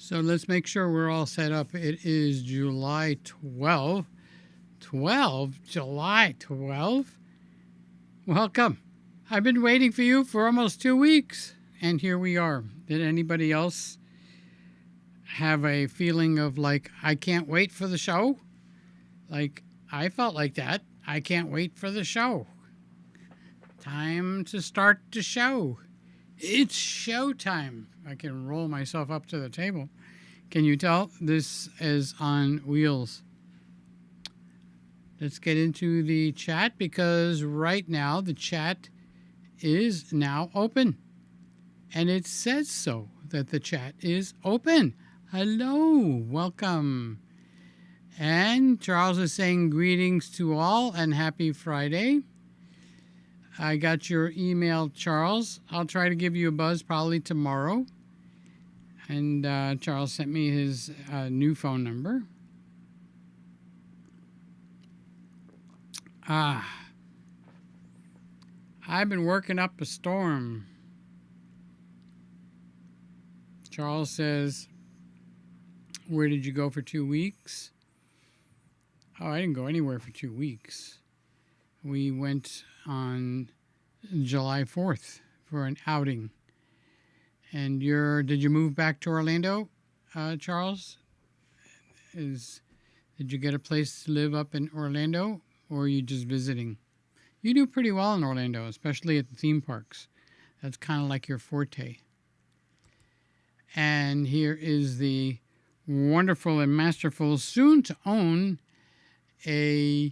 So let's make sure we're all set up. It is July 12th. 12? July 12th? Welcome. I've been waiting for you for almost 2 weeks, and here we are. Did anybody else have a feeling of like, I can't wait for the show? Like, I felt like that. I can't wait for the show. Time to start the show. It's showtime. I can roll myself up to the table. Can you tell? This is on wheels. Let's get into the chat because right now the chat is now open. And it says so, that the chat is open. Hello, welcome. And Charles is saying greetings to all and happy Friday. I got your email, Charles. I'll try to give you a buzz probably tomorrow. And Charles sent me his new phone number. I've been working up a storm. Charles says, where did you go for 2 weeks? Oh, I didn't go anywhere for 2 weeks. We went on July 4th for an outing. And did you move back to Orlando, Charles? Did you get a place to live up in Orlando, or are you just visiting? You do pretty well in Orlando, especially at the theme parks. That's kind of like your forte. And here is the wonderful and masterful, soon to own a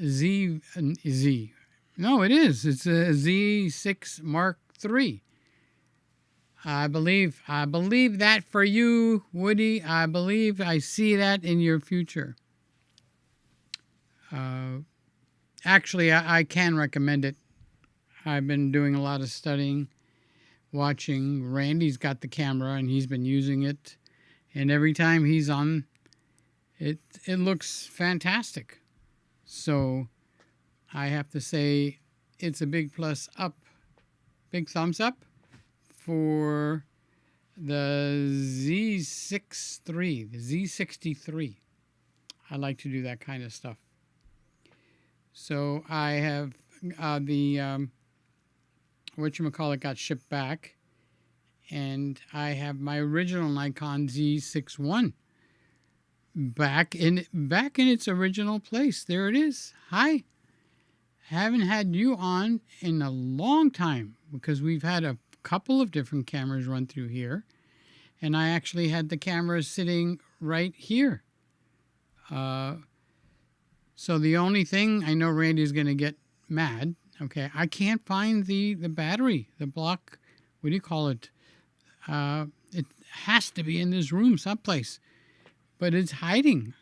Z. No, it is. It's a Z6 Mark III. I believe that for you, Woody. I believe I see that in your future. Actually, I can recommend it. I've been doing a lot of studying, watching. Randy's got the camera, and he's been using it. And every time he's on, it looks fantastic. So I have to say it's a big plus up, big thumbs up for the Z63, the Z63. I like to do that kind of stuff. So I have the whatchamacallit got shipped back, and I have my original Nikon Z61 back in its original place. There it is. Hi. Haven't had you on in a long time because we've had a couple of different cameras run through here, and I actually had the camera sitting right here. So the only thing, I know Randy's going to get mad. Okay, I can't find the battery, the block. What do you call it? It has to be in this room someplace, but it's hiding.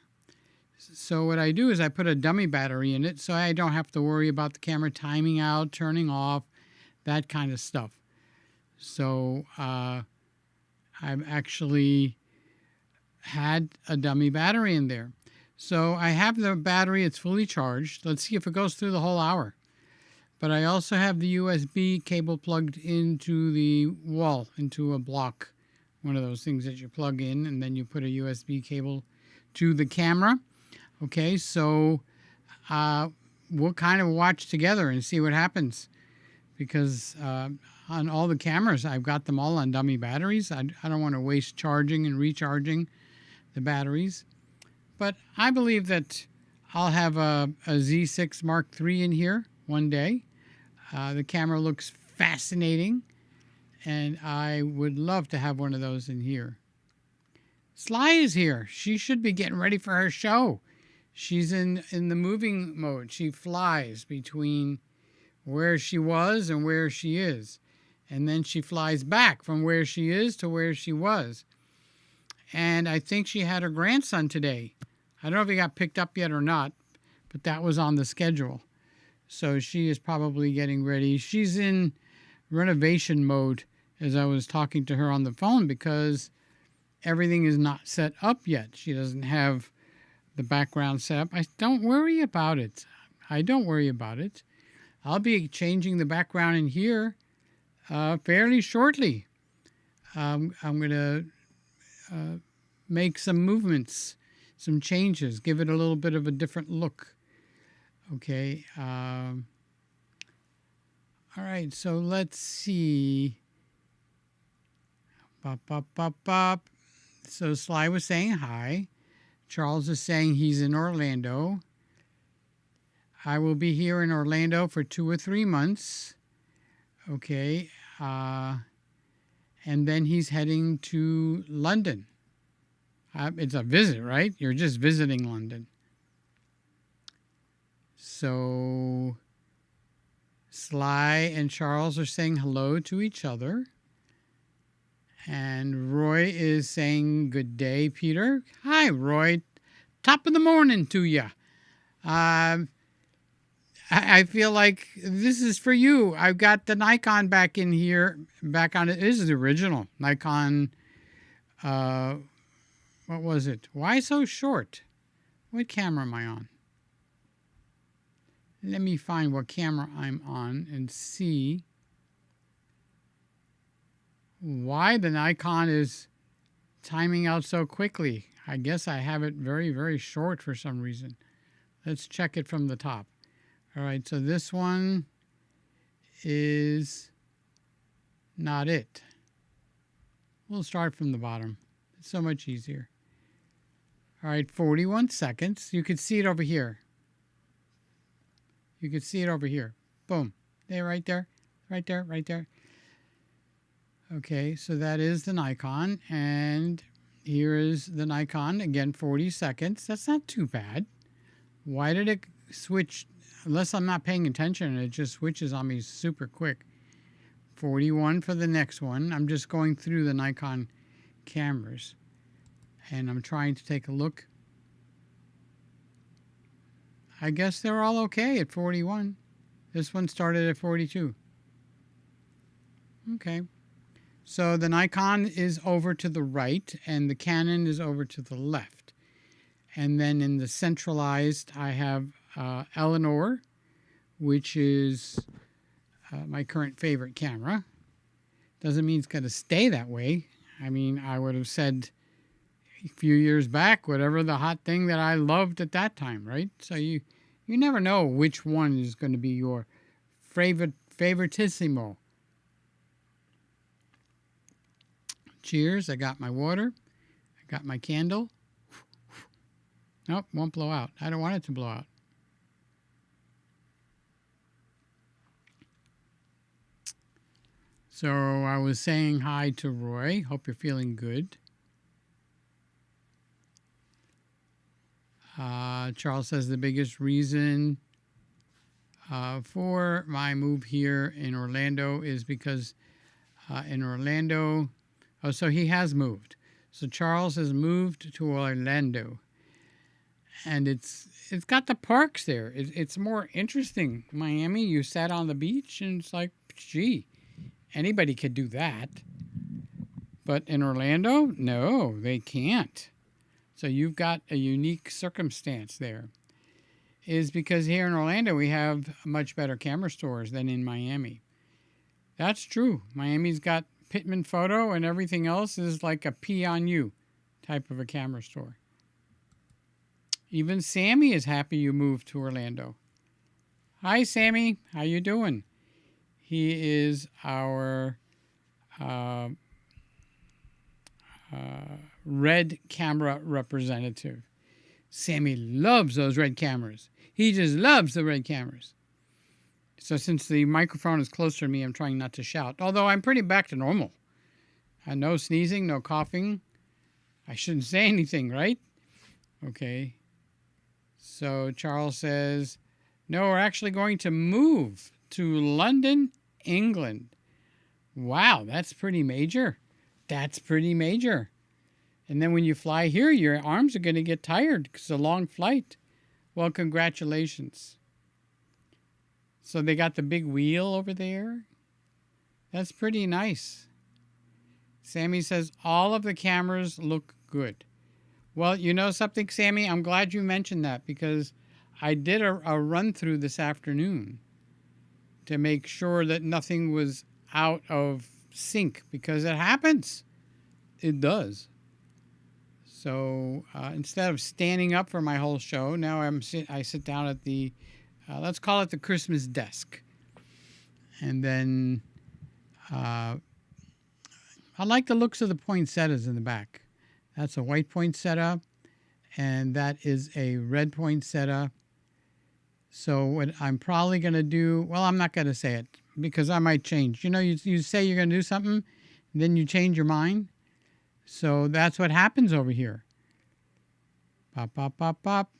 So what I do is I put a dummy battery in it so I don't have to worry about the camera timing out, turning off, that kind of stuff. So I've actually had a dummy battery in there. So I have the battery, it's fully charged. Let's see if it goes through the whole hour. But I also have the USB cable plugged into the wall, into a block. One of those things that you plug in, and then you put a USB cable to the camera. Okay, so we'll kind of watch together and see what happens. Because on all the cameras, I've got them all on dummy batteries. I don't want to waste charging and recharging the batteries. But I believe that I'll have a Z6 Mark III in here one day. The camera looks fascinating, and I would love to have one of those in here. Sly is here. She should be getting ready for her show. She's in the moving mode. She flies between where she was and where she is. And then she flies back from where she is to where she was. And I think she had her grandson today. I don't know if he got picked up yet or not, but that was on the schedule. So she is probably getting ready. She's in renovation mode as I was talking to her on the phone because everything is not set up yet. She doesn't have the background set up. Don't worry about it. I don't worry about it. I'll be changing the background in here fairly shortly. I'm going to make some movements, some changes, give it a little bit of a different look. Okay. All right, so let's see. Bop, bop, bop, bop. So Sly was saying hi. Charles is saying he's in Orlando. I will be here in Orlando for 2 or 3 months. Okay. And then he's heading to London. It's a visit, right? You're just visiting London. So Sly and Charles are saying hello to each other. And Roy is saying good day, Peter. Hi, Roy. Top of the morning to you. I feel like this is for you. I've got the Nikon back in here. Back on it. This is the original Nikon. What was it? Why so short? What camera am I on? Let me find what camera I'm on and see why the Nikon is timing out so quickly. I guess I have it very, very short for some reason. Let's check it from the top. All right, so this one is not it. We'll start from the bottom. It's so much easier. All right, 41 seconds. You can see it over here. You can see it over here. Boom. There, right there. Right there, right there. Okay, so that is the Nikon. And here is the Nikon. Again, 40 seconds. That's not too bad. Why did it switch? Unless I'm not paying attention, it just switches on me super quick. 41 for the next one. I'm just going through the Nikon cameras. And I'm trying to take a look. I guess they're all okay at 41. This one started at 42. Okay. So the Nikon is over to the right and the Canon is over to the left. And then in the centralized, I have Eleanor, which is my current favorite camera. Doesn't mean it's going to stay that way. I mean, I would have said a few years back, whatever the hot thing that I loved at that time, right? So you never know which one is going to be your favoritissimo. Cheers. I got my water. I got my candle. Nope, won't blow out. I don't want it to blow out. So I was saying hi to Roy. Hope you're feeling good. Charles says the biggest reason for my move here in Orlando is because in Orlando, so he has moved. So Charles has moved to Orlando, and it's got the parks there. It's more interesting. Miami, you sat on the beach, and it's like, gee, anybody could do that. But in Orlando, no, they can't. So you've got a unique circumstance there. Is because here in Orlando we have much better camera stores than in Miami. That's true. Miami's got Pittman Photo and everything else is like a pee on you type of a camera store. Even Sammy is happy you moved to Orlando. Hi, Sammy. How you doing? He is our red camera representative. Sammy loves those red cameras. He just loves the red cameras. So since the microphone is closer to me, I'm trying not to shout. Although I'm pretty back to normal. No sneezing, no coughing. I shouldn't say anything, right? Okay. So Charles says, no, we're actually going to move to London, England. Wow, that's pretty major. That's pretty major. And then when you fly here, your arms are going to get tired because it's a long flight. Well, congratulations. So they got the big wheel over there. That's pretty nice. Sammy says, all of the cameras look good. Well, you know something, Sammy? I'm glad you mentioned that because I did a run through this afternoon to make sure that nothing was out of sync because it happens. It does. So instead of standing up for my whole show, now I sit down at the, let's call it the Christmas desk. And then I like the looks of the poinsettias in the back. That's a white poinsettia, and that is a red poinsettia. So what I'm probably going to do, well, I'm not going to say it because I might change. You know, you say you're going to do something, then you change your mind. So that's what happens over here. Pop, pop, pop, pop.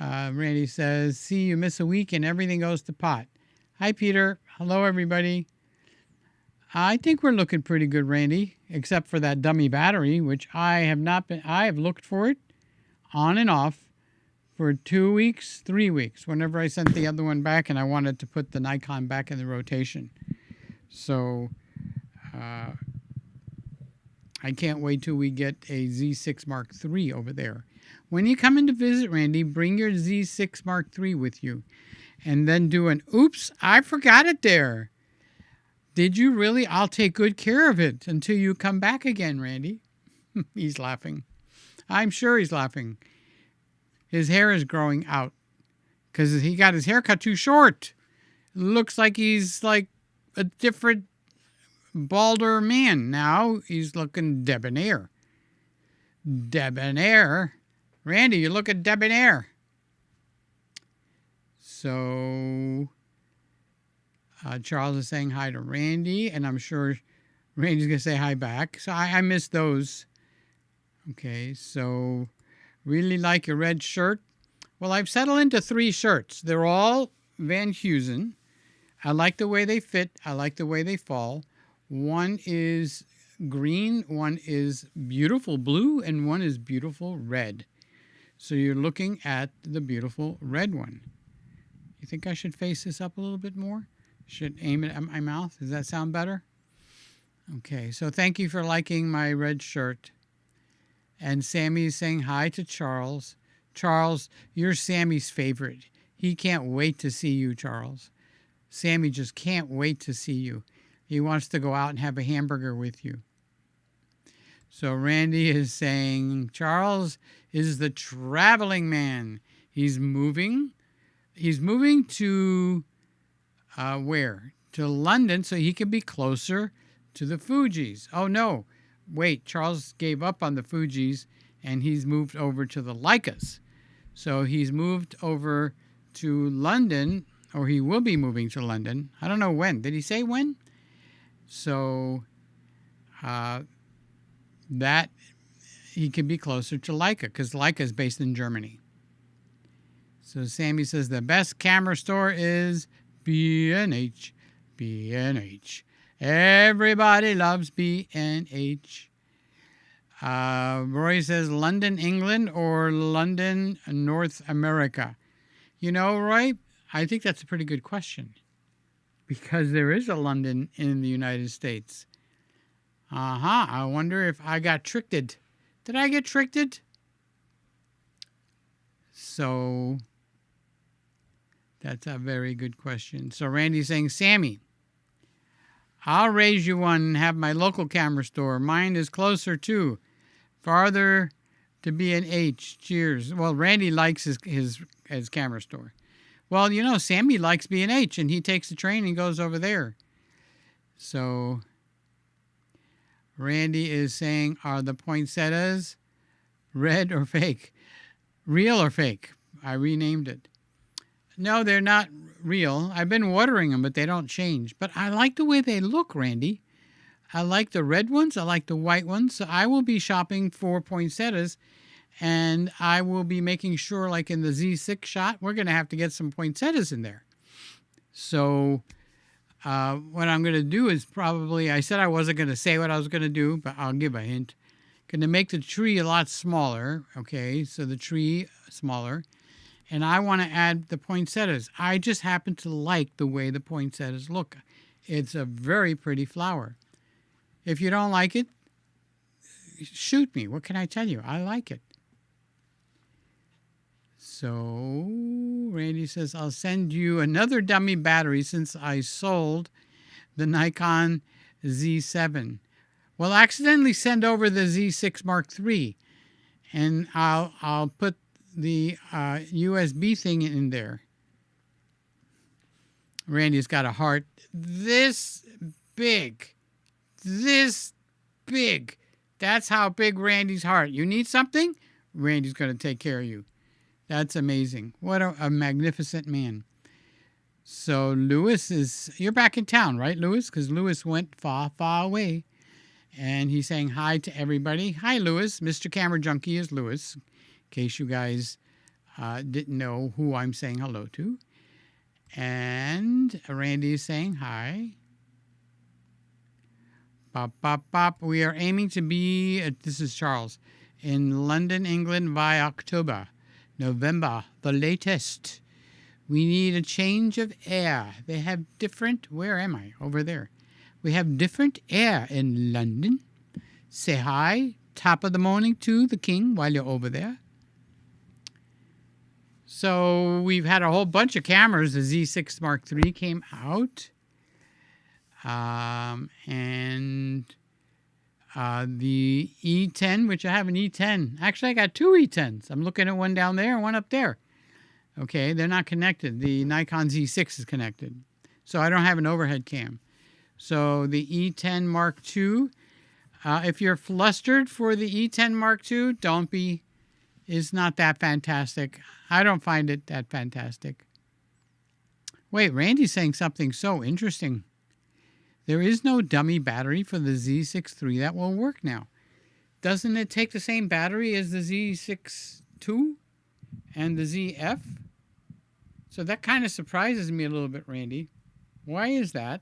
Randy says, see, you miss a week and everything goes to pot. Hi, Peter. Hello, everybody. I think we're looking pretty good, Randy, except for that dummy battery, which I have looked for it on and off for 2 weeks, 3 weeks, whenever I sent the other one back and I wanted to put the Nikon back in the rotation. So I can't wait till we get a Z6 Mark III over there. When you come in to visit, Randy, bring your Z6 Mark III with you. And then do an, oops, I forgot it there. Did you really? I'll take good care of it until you come back again, Randy. He's laughing. I'm sure he's laughing. His hair is growing out because he got his hair cut too short. Looks like he's like a different, balder man. Now he's looking debonair. Debonair? Randy, you look debonair. So Charles is saying hi to Randy, and I'm sure Randy's going to say hi back. So I missed those. Okay, so really like your red shirt. Well, I've settled into 3 shirts. They're all Van Heusen. I like the way they fit. I like the way they fall. One is green, one is beautiful blue, and one is beautiful red. So you're looking at the beautiful red one. You think I should face this up a little bit more? Should aim it at my mouth? Does that sound better? Okay, so thank you for liking my red shirt. And Sammy is saying hi to Charles. Charles, you're Sammy's favorite. He can't wait to see you, Charles. Sammy just can't wait to see you. He wants to go out and have a hamburger with you. So Randy is saying Charles is the traveling man. He's moving. He's moving to where? To London so he can be closer to the Fugees. Oh, no. Wait, Charles gave up on the Fugees and he's moved over to the Leicas. So he's moved over to London, or he will be moving to London. I don't know when. Did he say when? So that he can be closer to Leica because Leica is based in Germany. So Sammy says the best camera store is B&H. B&H. Everybody loves B&H. Roy says London, England, or London, North America. You know, Roy, I think that's a pretty good question because there is a London in the United States. I wonder if I got tricked. Did I get tricked? So that's a very good question. So Randy's saying, Sammy, I'll raise you one and have my local camera store. Mine is closer too. Farther to B&H. Cheers. Well, Randy likes his camera store. Well, you know, Sammy likes B&H and he takes the train and goes over there. So Randy is saying, are the poinsettias red or fake? Real or fake? I renamed it. No, they're not real. I've been watering them, but they don't change. But I like the way they look, Randy. I like the red ones. I like the white ones. So I will be shopping for poinsettias, and I will be making sure, like in the Z6 shot, we're going to have to get some poinsettias in there. So what I'm going to do is probably, I said I wasn't going to say what I was going to do, but I'll give a hint. Going to make the tree a lot smaller. Okay, so the tree smaller. And I want to add the poinsettias. I just happen to like the way the poinsettias look. It's a very pretty flower. If you don't like it, shoot me. What can I tell you? I like it. So Randy says, I'll send you another dummy battery since I sold the Nikon Z7. Well, accidentally send over the Z6 Mark III. and I'll put the USB thing in there. Randy's got a heart this big. This big. That's how big Randy's heart. You need something? Randy's going to take care of you. That's amazing. What a magnificent man. So Lewis you're back in town, right, Lewis? Because Lewis went far, far away. And he's saying hi to everybody. Hi, Lewis. Mr. Camera Junkie is Lewis, in case you guys didn't know who I'm saying hello to. And Randy is saying hi. Bop, bop, bop. We are aiming to be, this is Charles, in London, England by October. November, the latest. We need a change of air. They have different, where am I? Over there. We have different air in London. Say hi, top of the morning to the king while you're over there. So we've had a whole bunch of cameras. The Z6 Mark III came out. And the E10, which I have an E10. Actually, I got two E10s. I'm looking at one down there and one up there. Okay, they're not connected. The Nikon Z6 is connected. So I don't have an overhead cam. So the E10 Mark II, if you're flustered for the E10 Mark II, don't be. It's not that fantastic. I don't find it that fantastic. Wait, Randy's saying something so interesting. There is no dummy battery for the Z6 III that will work now. Doesn't it take the same battery as the Z6 II and the ZF? So that kind of surprises me a little bit, Randy. Why is that?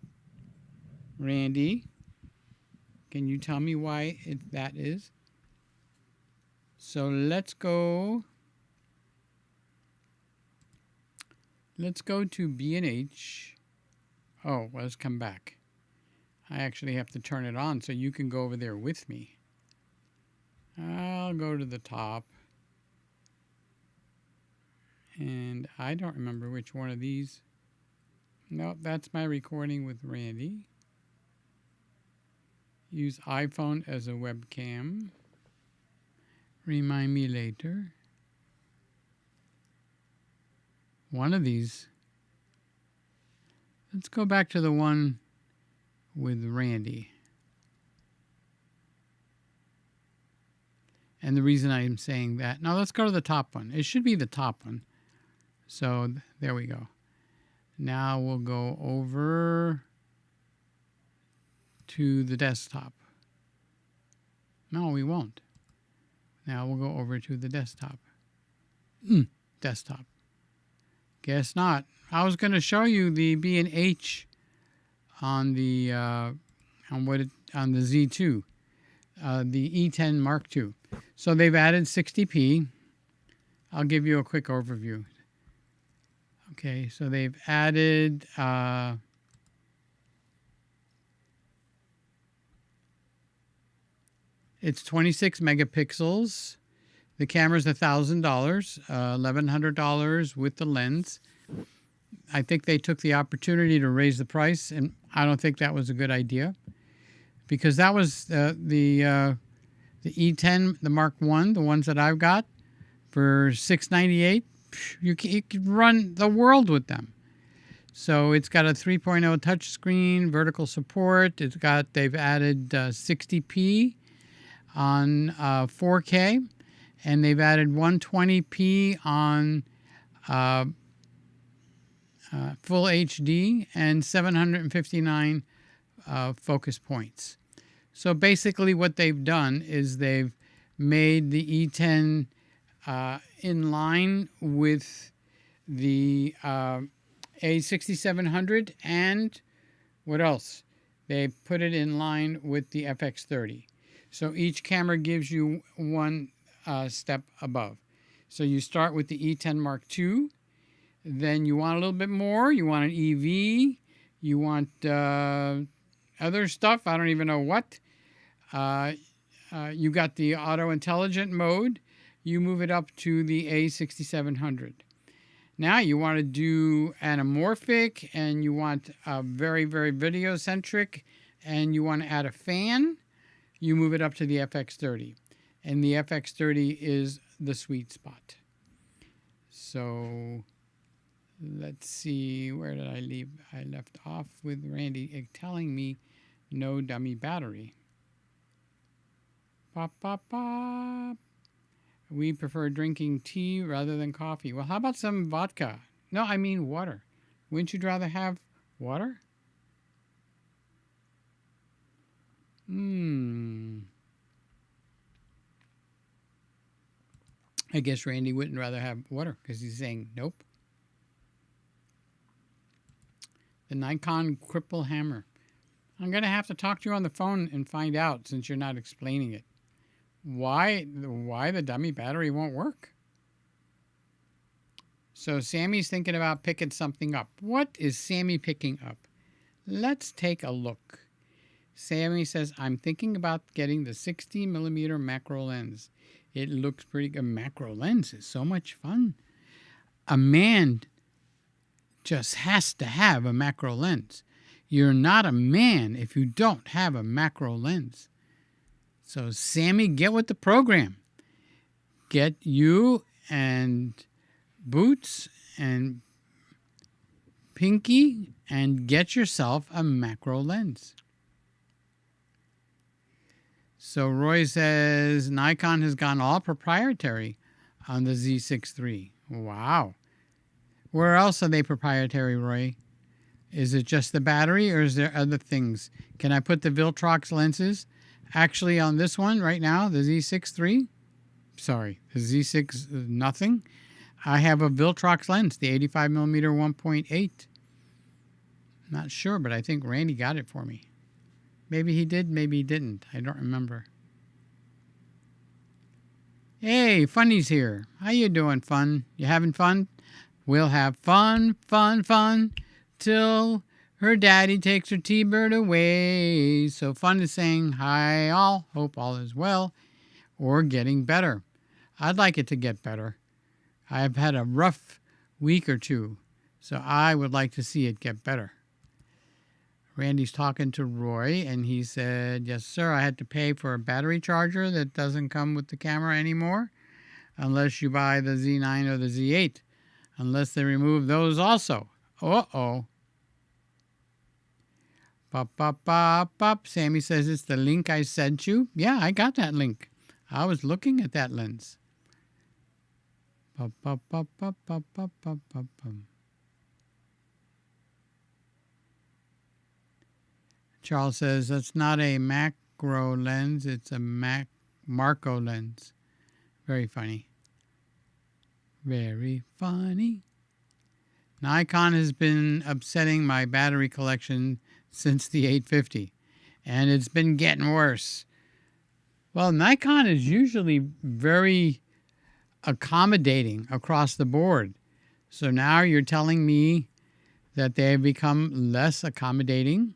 Randy, can you tell me why that is? So let's go to B&H. Oh, let's come back. I actually have to turn it on so you can go over there with me. I'll go to the top. And I don't remember which one of these. Nope, that's my recording with Randy. Use iPhone as a webcam. Remind me later. One of these. Let's go back to the one with Randy. And the reason I'm saying that, now let's go to the top one. It should be the top one. So there we go. Now we'll go over to the desktop. No, we won't. Now we'll go over to the desktop. Desktop. Guess not. I was going to show you the B&H on the on the Z2, the E10 Mark II. So they've added 60p. I'll give you a quick overview. Okay, so they've added it's 26 megapixels. The camera's $1,000, $1,100 with the lens. I think they took the opportunity to raise the price, and I don't think that was a good idea, because that was the E10, the Mark I, the ones that I've got, for $698. You could run the world with them. So it's got a 3.0 touchscreen, vertical support. They've added 60p on 4K, and they've added 120p on full HD and 759 focus points. So basically what they've done is they've made the E10 in line with the A6700, and what else? They put it in line with the FX30. So each camera gives you one step above. So you start with the E10 Mark II, then you want a little bit more, you want an EV, you want other stuff, I don't even know what. You got the auto intelligent mode, you move it up to the A6700. Now you want to do anamorphic, and you want very, very video centric, and you want to add a fan, you move it up to the FX30. and the FX30 is the sweet spot. So let's see, where did I leave? I left off with Randy telling me no dummy battery. Pop, pop, pop. We prefer drinking tea rather than coffee. Well, how about some vodka? No, I mean water. Wouldn't you rather have water? I guess Randy wouldn't rather have water because he's saying nope. The Nikon Cripple Hammer. I'm going to have to talk to you on the phone and find out, since you're not explaining it. Why the dummy battery won't work? So Sammy's thinking about picking something up. What is Sammy picking up? Let's take a look. Sammy says, I'm thinking about getting the 60mm macro lens. It looks pretty good. Macro lens is so much fun. A man just has to have a macro lens. You're not a man if you don't have a macro lens. So Sammy, get with the program. Get you and Boots and Pinky and get yourself a macro lens. So Roy says Nikon has gone all proprietary on the Z6 III. Wow. Where else are they proprietary, Roy? Is it just the battery or is there other things? Can I put the Viltrox lenses actually on this one right now, the Z6 III? Sorry, the Z6 nothing. I have a Viltrox lens, the 85mm 1.8. Not sure, but I think Randy got it for me. Maybe he did, maybe he didn't. I don't remember. Hey, Funny's here. How you doing, Fun? You having fun? We'll have fun, fun, fun, till her daddy takes her T-Bird away. So Fun is saying, hi all, hope all is well, or getting better. I'd like it to get better. I've had a rough week or two, so I would like to see it get better. Randy's talking to Roy, and he said, yes, sir, I had to pay for a battery charger that doesn't come with the camera anymore, unless you buy the Z9 or the Z8, unless they remove those also. Uh-oh. Pop, pop, pop, pop. Sammy says it's the link I sent you. Yeah, I got that link. I was looking at that lens. Pop, pop, pop, pop, pop, pop, pop, pop, pop. Charles says that's not a macro lens, it's a Marco lens. Very funny. Very funny. Nikon has been upsetting my battery collection since the 850, and it's been getting worse. Well, Nikon is usually very accommodating across the board. So now you're telling me that they have become less accommodating?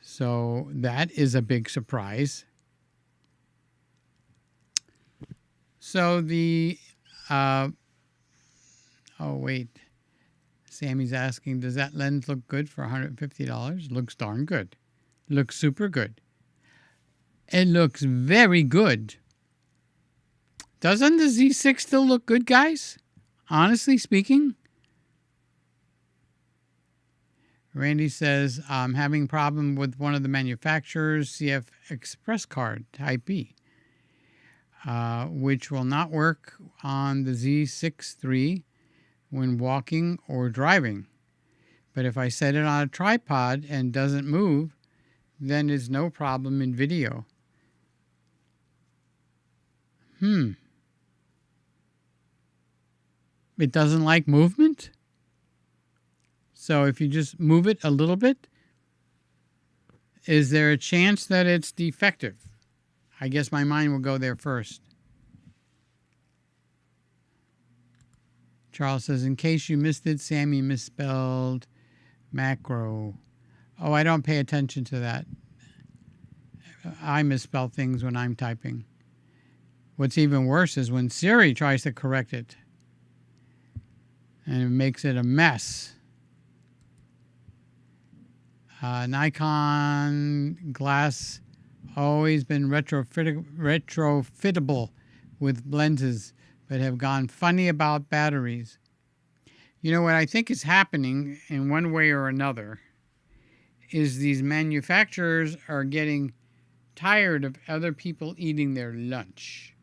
So that is a big surprise. So the, oh wait, Sammy's asking, does that lens look good for $150? Looks darn good. Looks super good. It looks very good. Doesn't the Z6 still look good, guys? Honestly speaking? Randy says, I'm having a problem with one of the manufacturers' CF Express card, Type B, which will not work on the Z6 III when walking or driving. But if I set it on a tripod and doesn't move, then it's no problem in video. It doesn't like movement? So if you just move it a little bit, is there a chance that it's defective? I guess my mind will go there first. Charles says, in case you missed it, Sammy misspelled macro. Oh, I don't pay attention to that. I misspell things when I'm typing. What's even worse is when Siri tries to correct it, and it makes it a mess. Nikon glass always been retrofittable with lenses, but have gone funny about batteries. You know what I think is happening in one way or another is these manufacturers are getting tired of other people eating their lunch.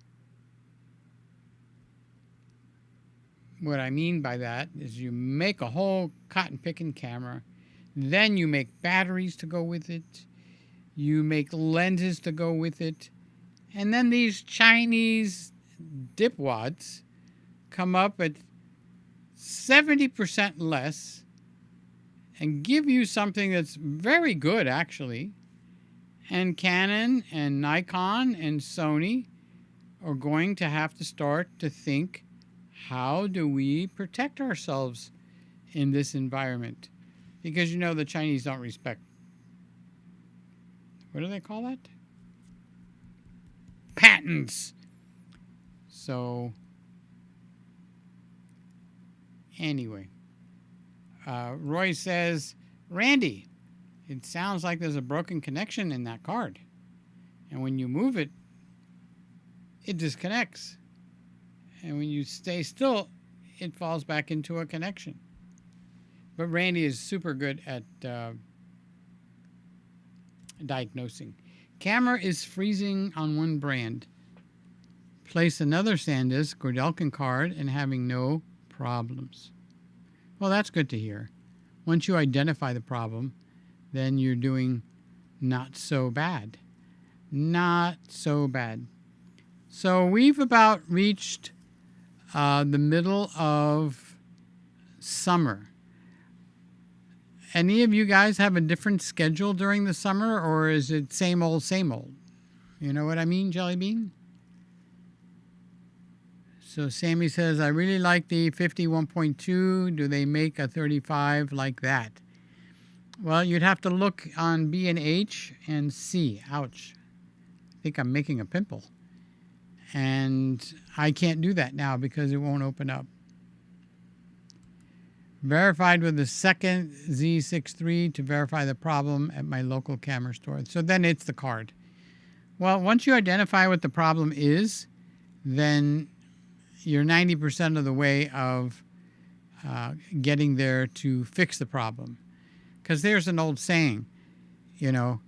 What I mean by that is you make a whole cotton picking camera, then you make batteries to go with it, you make lenses to go with it, and then these Chinese dipwads come up at 70% less and give you something that's very good, actually. And Canon and Nikon and Sony are going to have to start to think, how do we protect ourselves in this environment? Because you know the Chinese don't respect, what do they call that? Patents. So anyway, Roy says, Randy, it sounds like there's a broken connection in that card. And when you move it, it disconnects. And when you stay still, it falls back into a connection. But Randy is super good at diagnosing. Camera is freezing on one brand. Place another SanDisk or Delkin card and having no problems. Well, that's good to hear. Once you identify the problem, then you're doing not so bad. Not so bad. So we've about reached the middle of summer. Any of you guys have a different schedule during the summer, or is it same old, same old? You know what I mean, Jelly Bean? So Sammy says, I really like the 51.2. Do they make a 35 like that? Well, you'd have to look on B&H and see. Ouch. I think I'm making a pimple. And I can't do that now because it won't open up. Verified with the second Z63 to verify the problem at my local camera store. So then it's the card. Well, once you identify what the problem is, then you're 90% of the way of getting there to fix the problem. Because there's an old saying, you know,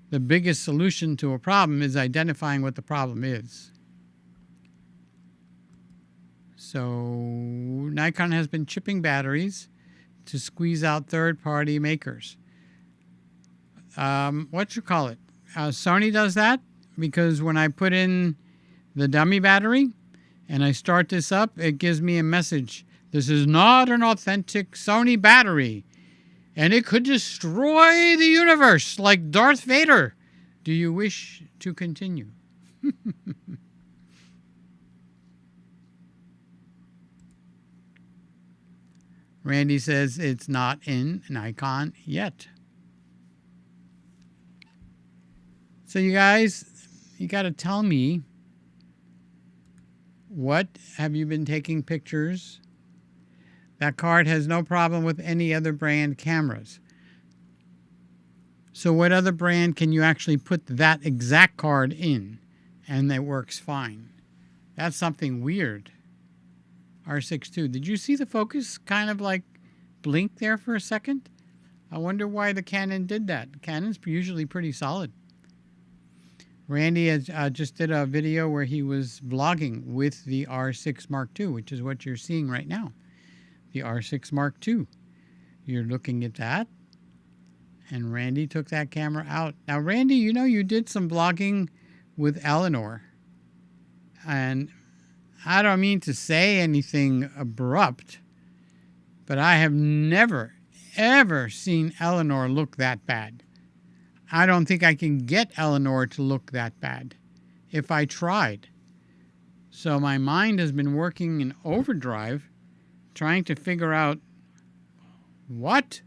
the biggest solution to a problem is identifying what the problem is. So Nikon has been chipping batteries to squeeze out third-party makers. Sony does that because when I put in the dummy battery and I start this up, it gives me a message. This is not an authentic Sony battery, and it could destroy the universe like Darth Vader. Do you wish to continue? Randy says it's not in Nikon yet. So you guys, you got to tell me, what have you been taking pictures? That card has no problem with any other brand cameras. So what other brand can you actually put that exact card in and it works fine? That's something weird. R6 Did you see the focus kind of like blink there for a second? I wonder why the Canon did that. Canon's usually pretty solid. Randy has, just did a video where he was vlogging with the R6 Mark II, which is what you're seeing right now. The R6 Mark II. You're looking at that. And Randy took that camera out. Now, Randy, you know you did some vlogging with Eleanor. And I don't mean to say anything abrupt, but I have never, ever seen Eleanor look that bad. I don't think I can get Eleanor to look that bad if I tried. So my mind has been working in overdrive trying to figure out what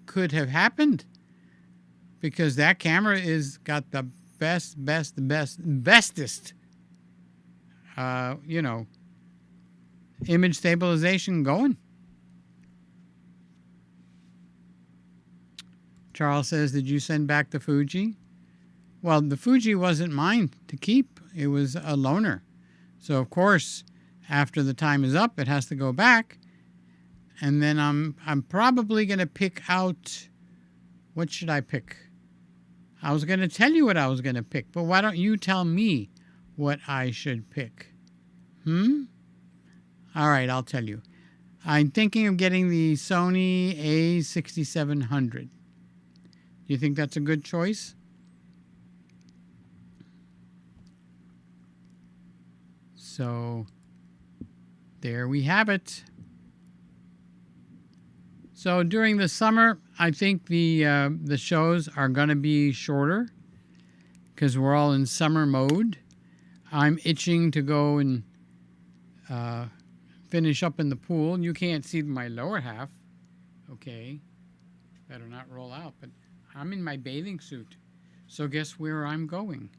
could have happened, because that camera is got the bestest image stabilization going. Charles says, did you send back the Fuji? Well, the Fuji wasn't mine to keep. It was a loaner. So, of course, after the time is up, it has to go back. And then I'm probably going to pick out, what should I pick? I was going to tell you what I was going to pick, but why don't you tell me what I should pick? All right, I'll tell you. I'm thinking of getting the Sony A6700. Do you think that's a good choice? So there we have it. So during the summer, I think the shows are going to be shorter because we're all in summer mode. I'm itching to go and finish up in the pool. You can't see my lower half. Okay. Better not roll out. But I'm in my bathing suit. So guess where I'm going?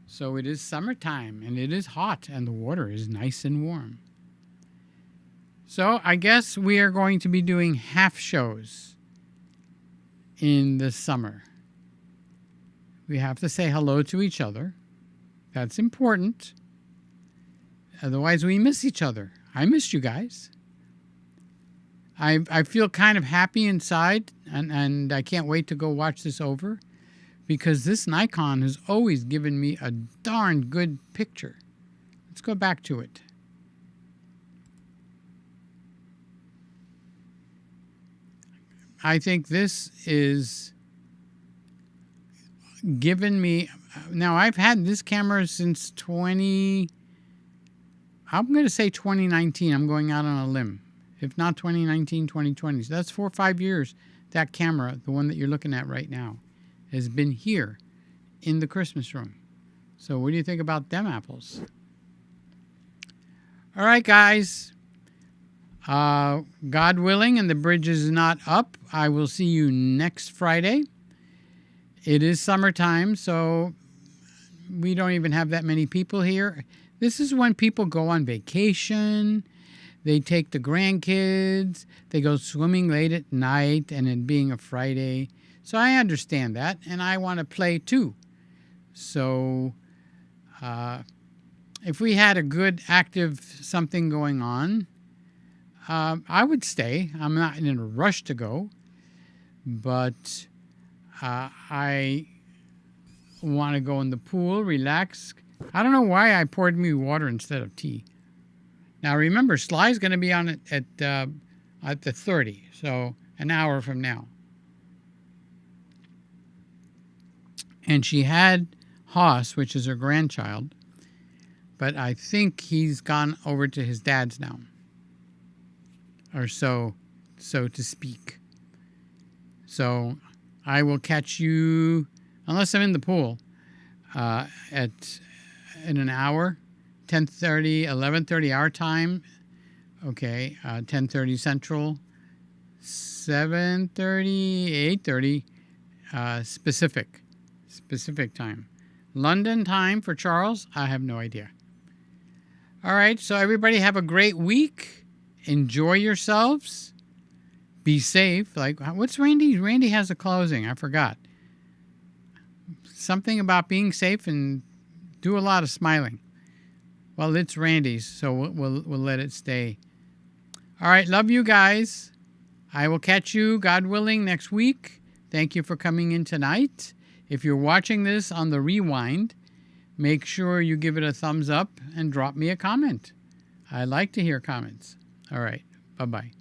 So it is summertime and it is hot and the water is nice and warm. So I guess we are going to be doing half shows in the summer. We have to say hello to each other. That's important. Otherwise we miss each other. I miss you guys. I feel kind of happy inside and I can't wait to go watch this over because this Nikon has always given me a darn good picture. Let's go back to it. I think this is given me, now I've had this camera since I'm going to say 2019. I'm going out on a limb. If not 2019, 2020. So that's 4 or 5 years. That camera, the one that you're looking at right now, has been here in the Christmas room. So what do you think about them apples? All right, guys. God willing, and the bridge is not up, I will see you next Friday. It is summertime, so we don't even have that many people here. This is when people go on vacation. They take the grandkids. They go swimming late at night, and it being a Friday. So I understand that, and I want to play too. So if we had a good, active something going on, I would stay. I'm not in a rush to go, but I want to go in the pool, relax. I don't know why I poured me water instead of tea. Now remember, Sly's going to be on it at the 30, so an hour from now. And she had Haas, which is her grandchild, but I think he's gone over to his dad's now. Or so to speak. So I will catch you, unless I'm in the pool, in an hour, 10:30, 11:30 our time. Okay, 10:30 Central, 7:30, 8:30 specific time. London time for Charles, I have no idea. All right, so everybody have a great week. Enjoy yourselves. Be safe. Like, what's Randy? Randy has a closing. I forgot. Something about being safe and do a lot of smiling. Well, it's Randy's, so we'll let it stay. All right, love you guys. I will catch you, God willing, next week. Thank you for coming in tonight. If you're watching this on the rewind, make sure you give it a thumbs up and drop me a comment. I like to hear comments. All right. Bye-bye.